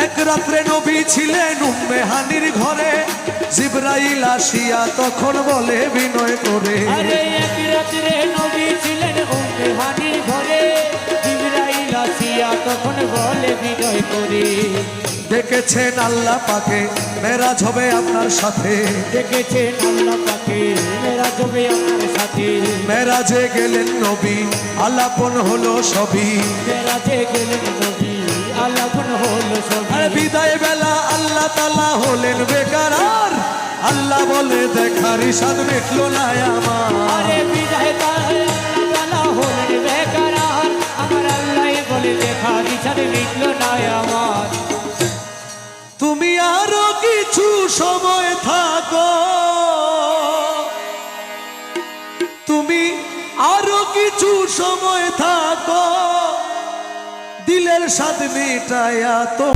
এক রাত্রে নবী ছিলেন উম্মে হানির ঘরে, জিবরাইল আসিয়া তখন বলে বিনয় করে, আরে এক রাত্রে নবী ছিলেন উম্মে হানির ঘরে, জিবরাইল আসিয়া তখন বলে বিনয় করে, দেখেছেন আল্লাহ পাকে মেরাজ হবে আপনার সাথে, দেখেছেন আল্লাহ পাকে মেরাজ হবে আপনার সাথে, মেরাজে গেলেন নবী আলাপন হলো সবই, মেরাজে গেলেন নবী আলাপন হলো সবই। আর বিদায় বেলা আল্লাহ তাআলা হলেন বেকারার, আল্লাহ বলে দেখার ইশাদ মিটলো না আমার, আরে বিদায় তাআলা হলেন বেকারার, আমার আল্লাহ বলে দেখার ইশাদ মিটলো না আমার। তুমি আরো কিছু সময় থাকো, তুমি আরো কিছু সময় থাকো, দিলের স্বাদ মিটায়া তো